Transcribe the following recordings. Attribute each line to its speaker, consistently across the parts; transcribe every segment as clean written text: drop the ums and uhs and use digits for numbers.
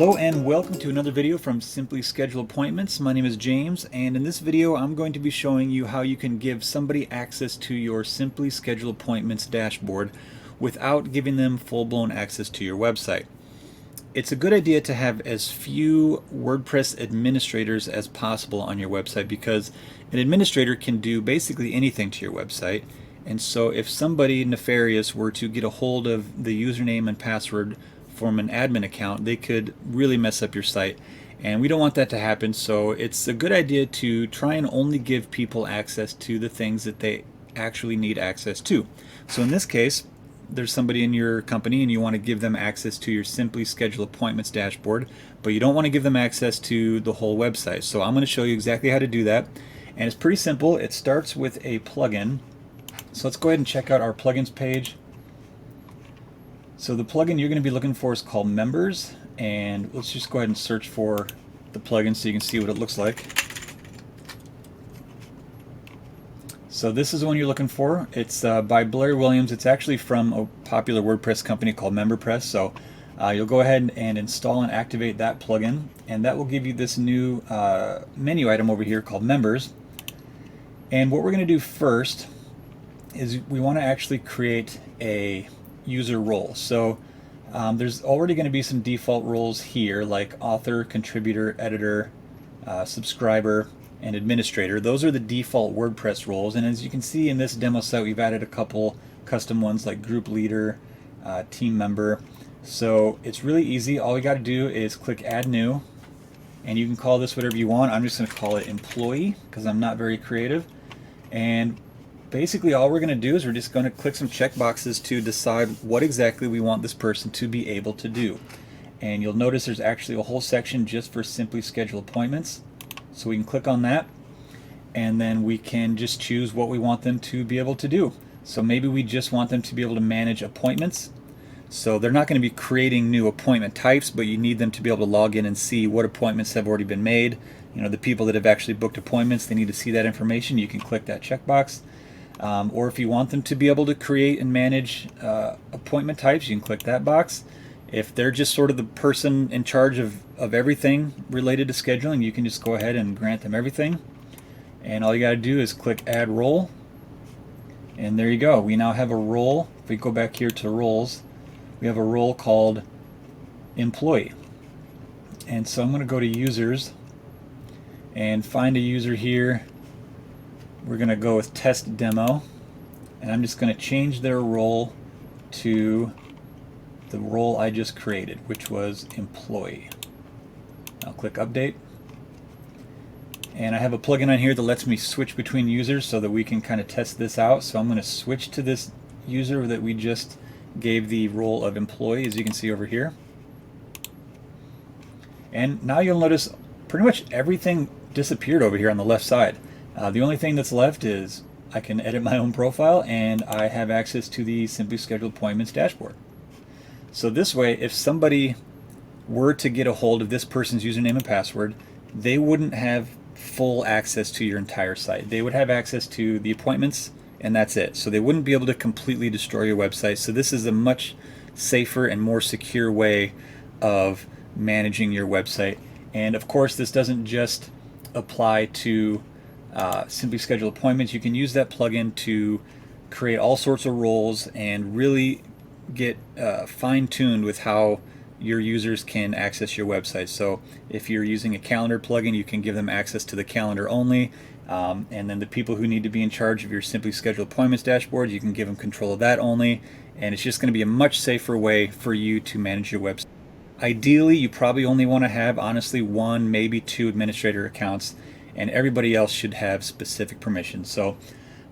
Speaker 1: Hello and welcome to another video from Simply Schedule Appointments. My name is James, and in this video I'm going to be showing you how you can give somebody access to your Simply Schedule Appointments dashboard without giving them full-blown access to your website. It's a good idea to have as few WordPress administrators as possible on your website because an administrator can do basically anything to your website. And so if somebody nefarious were to get a hold of the username and password from an admin account, they could really mess up your site, and we don't want that to happen. So it's a good idea to try and only give people access to the things that they actually need access to. So in this case, there's somebody in your company and you want to give them access to your Simply Schedule Appointments dashboard, but you don't want to give them access to the whole website. So I'm going to show you exactly how to do that, and it's pretty simple. It starts with a plugin. So let's go ahead and check out our plugins page. So the plugin you're going to be looking for is called Members, and let's just go ahead and search for the plugin so you can see what it looks like. So this is the one you're looking for. It's by Blair Williams. It's actually from a popular WordPress company called MemberPress. So you'll go ahead and install and activate that plugin, and that will give you this new menu item over here called Members. And what we're going to do first is we want to actually create a user role. So there's already going to be some default roles here like author, contributor, editor, subscriber, and administrator. Those are the default WordPress roles, and as you can see in this demo site, we've added a couple custom ones like group leader, team member. So it's really easy. All we got to do is click add new, and you can call this whatever you want. I'm just going to call it employee because I'm not very creative. And basically all we're going to do is we're just going to click some check boxes to decide what exactly we want this person to be able to do. And you'll notice there's actually a whole section just for Simply Schedule Appointments. So we can click on that, and then we can just choose what we want them to be able to do. So maybe we just want them to be able to manage appointments. So they're not going to be creating new appointment types, but you need them to be able to log in and see what appointments have already been made. You know, the people that have actually booked appointments, they need to see that information. You can click that checkbox. Or if you want them to be able to create and manage appointment types, you can click that box. If they're just sort of the person in charge of everything related to scheduling, you can just go ahead and grant them everything. And all you got to do is click add role. And there you go. We now have a role. If we go back here to roles, we have a role called employee. And so I'm going to go to users and find a user here. We're going to go with test demo, and I'm just going to change their role to the role I just created, which was employee. I'll click update, and I have a plugin on here that lets me switch between users so that we can kind of test this out. So I'm going to switch to this user that we just gave the role of employee, as you can see over here. And now you'll notice pretty much everything disappeared over here on the left side. The only thing that's left is I can edit my own profile, and I have access to the Simply Schedule Appointments dashboard. So this way, if somebody were to get a hold of this person's username and password, they wouldn't have full access to your entire site. They would have access to the appointments, and that's it. So they wouldn't be able to completely destroy your website. So this is a much safer and more secure way of managing your website. And of course, this doesn't just apply to Simply Schedule Appointments. You can use that plugin to create all sorts of roles and really get fine-tuned with how your users can access your website. So if you're using a calendar plugin, you can give them access to the calendar only, and then the people who need to be in charge of your Simply Schedule Appointments dashboard, you can give them control of that only, and it's just going to be a much safer way for you to manage your website. Ideally, you probably only want to have, honestly, one, maybe two administrator accounts, and everybody else should have specific permissions. So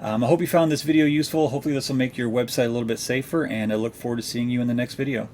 Speaker 1: I hope you found this video useful. Hopefully this will make your website a little bit safer, and I look forward to seeing you in the next video.